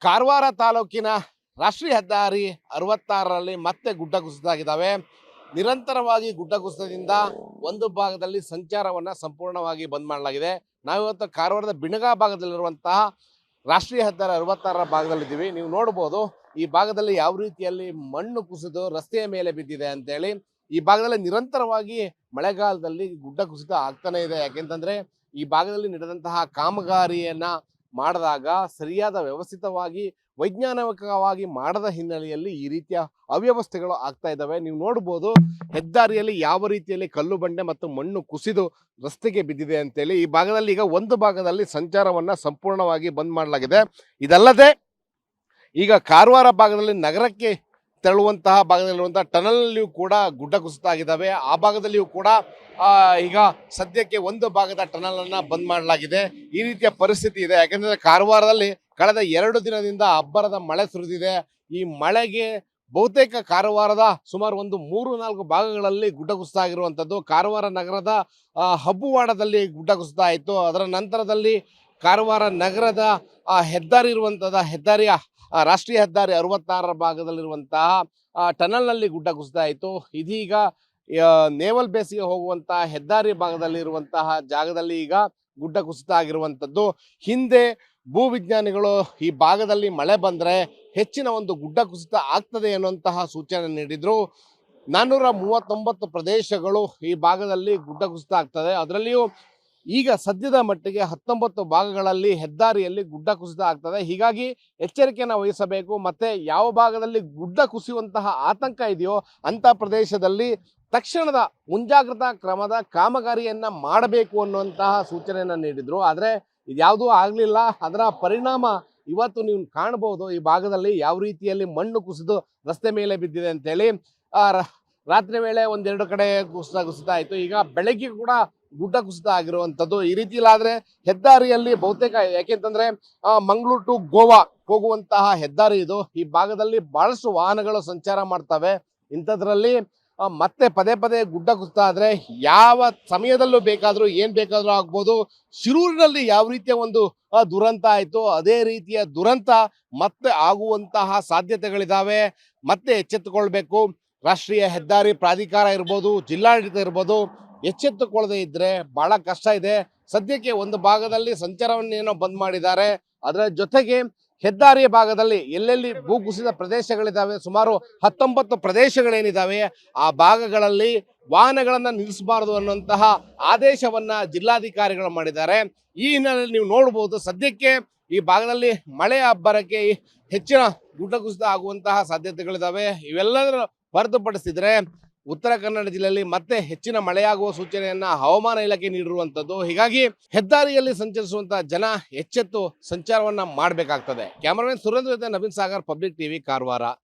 ಕಾರವಾರ ತಾಲೂಕಿನ ರಾಷ್ಟ್ರೀಯ ಹೆದ್ದಾರಿ 66ರಲ್ಲಿ ಮತ್ತೆ ಗುಡ್ಡ ಕುಸಿತಾಗಿದ್ದಾವೆ. ನಿರಂತರವಾಗಿ ಗುಡ್ಡ ಕುಸಿತದಿಂದ ಒಂದು ಭಾಗದಲ್ಲಿ ಸಂಚಾರವನ್ನ ಸಂಪೂರ್ಣವಾಗಿ ಬಂದ್ ಮಾಡಲಾಗಿದೆ. ನಾವಿವತ್ತು ಕಾರವಾರದ ಬಿಣಗ ಭಾಗದಲ್ಲಿರುವಂತಹ ರಾಷ್ಟ್ರೀಯ ಹೆದ್ದಾರಿ 66ರ ಭಾಗದಲ್ಲಿದ್ದೀವಿ. ನೀವು ನೋಡಬಹುದು ಈ ಭಾಗದಲ್ಲಿ ಯಾವ ರೀತಿಯಲ್ಲಿ ಮಣ್ಣು ಕುಸಿದು ರಸ್ತೆಯ ಮೇಲೆ ಬಿದ್ದಿದೆ ಅಂತೇಳಿ. ಈ ಭಾಗದಲ್ಲಿ ನಿರಂತರವಾಗಿ ಮಳೆಗಾಲದಲ್ಲಿ ಗುಡ್ಡ ಕುಸಿತ ಆಗ್ತಾನೆ ಇದೆ. ಯಾಕೆಂತಂದ್ರೆ ಈ ಭಾಗದಲ್ಲಿ ನಡೆದಂತಹ ಕಾಮಗಾರಿಯನ್ನ ಮಾಡಿದಾಗ ಸರಿಯಾದ ವ್ಯವಸ್ಥಿತವಾಗಿ ವೈಜ್ಞಾನಿಕವಾಗಿ ಮಾಡದ ಹಿನ್ನೆಲೆಯಲ್ಲಿ ಈ ರೀತಿಯ ಅವ್ಯವಸ್ಥೆಗಳು ಆಗ್ತಾ ಇದ್ದಾವೆ. ನೀವು ನೋಡಬಹುದು ಹೆದ್ದಾರಿಯಲ್ಲಿ ಯಾವ ರೀತಿಯಲ್ಲಿ ಕಲ್ಲು ಬಂಡೆ ಮತ್ತು ಮಣ್ಣು ಕುಸಿದು ರಸ್ತೆಗೆ ಬಿದ್ದಿದೆ ಅಂತೇಳಿ. ಈ ಭಾಗದಲ್ಲಿ ಈಗ ಒಂದು ಭಾಗದಲ್ಲಿ ಸಂಚಾರವನ್ನ ಸಂಪೂರ್ಣವಾಗಿ ಬಂದ್ ಮಾಡಲಾಗಿದೆ. ಇದಲ್ಲದೆ ಈಗ ಕಾರವಾರ ಭಾಗದಲ್ಲಿ ನಗರಕ್ಕೆ ತೆರಳುವಂತಹ ಭಾಗದಲ್ಲಿರುವಂತಹ ಟನಲ್ನಲ್ಲಿಯೂ ಕೂಡ ಗುಡ್ಡ ಕುಸಿತ ಆಗಿದ್ದಾವೆ. ಆ ಭಾಗದಲ್ಲಿಯೂ ಕೂಡ ಈಗ ಸದ್ಯಕ್ಕೆ ಒಂದು ಭಾಗದ ಟನಲ್ ಅನ್ನ ಬಂದ್ ಮಾಡಲಾಗಿದೆ. ಈ ರೀತಿಯ ಪರಿಸ್ಥಿತಿ ಇದೆ. ಯಾಕೆಂದ್ರೆ ಕಾರವಾರದಲ್ಲಿ ಕಳೆದ 2 ದಿನದಿಂದ ಅಬ್ಬರದ ಮಳೆ ಸುರಿದಿದೆ. ಈ ಮಳೆಗೆ ಬಹುತೇಕ ಕಾರವಾರದ ಸುಮಾರು ಒಂದು 3-4 ಭಾಗಗಳಲ್ಲಿ ಗುಡ್ಡ ಕುಸಿತ ಆಗಿರುವಂಥದ್ದು. ಕಾರವಾರ ನಗರದ ಹಬ್ಬುವಾಡದಲ್ಲಿ ಗುಡ್ಡ ಕುಸಿತ ಆಯಿತು. ಅದರ ನಂತರದಲ್ಲಿ ಕಾರವಾರ ನಗರದ ಹೆದ್ದಾರಿ ಇರುವಂತಹ ಹೆದ್ದಾರಿಯ ರಾಷ್ಟ್ರೀಯ ಹೆದ್ದಾರಿ 66ರ ಭಾಗದಲ್ಲಿರುವಂತಹ ಟನಲ್ನಲ್ಲಿ ಗುಡ್ಡ ಕುಸಿತ ಆಯಿತು. ಇದೀಗ ನೇವಲ್ ಬೇಸ್ಗೆ ಹೋಗುವಂತಹ ಹೆದ್ದಾರಿ ಭಾಗದಲ್ಲಿರುವಂತಹ ಜಾಗದಲ್ಲಿ ಈಗ ಗುಡ್ಡ ಕುಸಿತ ಆಗಿರುವಂಥದ್ದು. ಹಿಂದೆ ಭೂವಿಜ್ಞಾನಿಗಳು ಈ ಭಾಗದಲ್ಲಿ ಮಳೆ ಬಂದರೆ ಹೆಚ್ಚಿನ ಒಂದು ಗುಡ್ಡ ಕುಸಿತ ಆಗ್ತದೆ ಅನ್ನುವಂತಹ ಸೂಚನೆ ನೀಡಿದ್ರು. 439 ಪ್ರದೇಶಗಳು ಈ ಭಾಗದಲ್ಲಿ ಗುಡ್ಡ ಕುಸಿತ ಆಗ್ತದೆ. ಅದರಲ್ಲಿಯೂ ಈಗ ಸದ್ಯದ ಮಟ್ಟಿಗೆ 19 ಭಾಗಗಳಲ್ಲಿ ಹೆದ್ದಾರಿಯಲ್ಲಿ ಗುಡ್ಡ ಕುಸಿತ ಆಗ್ತದೆ. ಹೀಗಾಗಿ ಎಚ್ಚರಿಕೆಯನ್ನು ವಹಿಸಬೇಕು. ಮತ್ತೆ ಯಾವ ಭಾಗದಲ್ಲಿ ಗುಡ್ಡ ಕುಸಿಯುವಂತಹ ಆತಂಕ ಇದೆಯೋ ಅಂತ ಪ್ರದೇಶದಲ್ಲಿ ತಕ್ಷಣದ ಮುಂಜಾಗ್ರತಾ ಕ್ರಮದ ಕಾಮಗಾರಿಯನ್ನ ಮಾಡಬೇಕು ಅನ್ನುವಂತಹ ಸೂಚನೆಯನ್ನ ನೀಡಿದ್ರು. ಆದರೆ ಇದ್ಯಾವುದೂ ಆಗಲಿಲ್ಲ. ಅದರ ಪರಿಣಾಮ ಇವತ್ತು ನೀವು ಕಾಣಬಹುದು ಈ ಭಾಗದಲ್ಲಿ ಯಾವ ರೀತಿಯಲ್ಲಿ ಮಣ್ಣು ಕುಸಿದು ರಸ್ತೆ ಮೇಲೆ ಬಿದ್ದಿದೆ ಅಂತೇಳಿ. ರಾತ್ರಿ ವೇಳೆ 1-2 ಕಡೆ ಕುಸಿತ ಆಯಿತು. ಈಗ ಬೆಳಗ್ಗೆ ಕೂಡ ಗುಡ್ಡ ಕುಸಿತ ಆಗಿರುವಂಥದ್ದು. ಈ ರೀತಿಲಾದ್ರೆ ಹೆದ್ದಾರಿಯಲ್ಲಿ ಬಹುತೇಕ ಯಾಕೆಂತಂದ್ರೆ ಮಂಗಳೂರು ಟು ಗೋವಾ ಹೋಗುವಂತಹ ಹೆದ್ದಾರಿ ಇದು. ಈ ಭಾಗದಲ್ಲಿ ಬಹಳಷ್ಟು ವಾಹನಗಳು ಸಂಚಾರ ಮಾಡ್ತವೆ. ಇಂಥದ್ರಲ್ಲಿ ಮತ್ತೆ ಪದೇ ಪದೇ ಗುಡ್ಡ ಕುಸಿತ ಆದ್ರೆ ಯಾವ ಸಮಯದಲ್ಲೂ ಬೇಕಾದ್ರೂ ಏನ್ ಬೇಕಾದ್ರೂ ಆಗ್ಬೋದು. ಶಿರೂರಿನಲ್ಲಿ ಯಾವ ರೀತಿಯ ಒಂದು ದುರಂತ ಆಯ್ತು ಅದೇ ರೀತಿಯ ದುರಂತ ಮತ್ತೆ ಆಗುವಂತಹ ಸಾಧ್ಯತೆಗಳಿದಾವೆ. ಮತ್ತೆ ಎಚ್ಚೆತ್ತುಕೊಳ್ಬೇಕು. ರಾಷ್ಟ್ರೀಯ ಹೆದ್ದಾರಿ ಪ್ರಾಧಿಕಾರ ಇರ್ಬೋದು, ಜಿಲ್ಲಾಡಳಿತ ಇರ್ಬೋದು, ಎಚ್ಚೆತ್ತುಕೊಳ್ಳದೆ ಇದ್ರೆ ಬಹಳ ಕಷ್ಟ ಇದೆ. ಸದ್ಯಕ್ಕೆ ಒಂದು ಭಾಗದಲ್ಲಿ ಸಂಚಾರವನ್ನೇನೋ ಬಂದ್ ಮಾಡಿದ್ದಾರೆ. ಅದರ ಜೊತೆಗೆ ಹೆದ್ದಾರಿಯ ಭಾಗದಲ್ಲಿ ಎಲ್ಲೆಲ್ಲಿ ಭೂಕುಸಿದ ಪ್ರದೇಶಗಳಿದ್ದಾವೆ, ಸುಮಾರು 19 ಪ್ರದೇಶಗಳೇನಿದ್ದಾವೆ ಆ ಭಾಗಗಳಲ್ಲಿ ವಾಹನಗಳನ್ನ ನಿಲ್ಲಿಸಬಾರದು ಅನ್ನುವಂತಹ ಆದೇಶವನ್ನ ಜಿಲ್ಲಾಧಿಕಾರಿಗಳು ಮಾಡಿದ್ದಾರೆ. ಈ ಹಿನ್ನೆಲೆಯಲ್ಲಿ ನೀವು ನೋಡಬಹುದು ಸದ್ಯಕ್ಕೆ ಈ ಭಾಗದಲ್ಲಿ ಮಳೆ ಅಬ್ಬರಕ್ಕೆ ಹೆಚ್ಚಿನ ಗುಡ್ಡ ಕುಸಿತ ಆಗುವಂತಹ ಸಾಧ್ಯತೆಗಳಿದ್ದಾವೆ. ಇವೆಲ್ಲದರ ಹೊರತುಪಡಿಸಿದ್ರೆ ಉತ್ತರ ಕನ್ನಡ ಜಿಲ್ಲೆಯಲ್ಲಿ ಮತ್ತೆ ಹೆಚ್ಚಿನ ಮಳೆಯಾಗುವ ಸೂಚನೆಯನ್ನ ಹವಾಮಾನ ಇಲಾಖೆ ನೀಡಿರುವಂತದ್ದು. ಹೀಗಾಗಿ ಹೆದ್ದಾರಿಯಲ್ಲಿ ಸಂಚರಿಸುವಂತಹ ಜನ ಎಚ್ಚೆತ್ತು ಸಂಚಾರವನ್ನ ಮಾಡಬೇಕಾಗ್ತದೆ. ಕ್ಯಾಮರಾಮನ್ ಸುರೇಂದ್ರ ಜೊತೆ ನವೀನ್ ಸಾಗರ್, ಪಬ್ಲಿಕ್ ಟಿವಿ, ಕಾರವಾರ.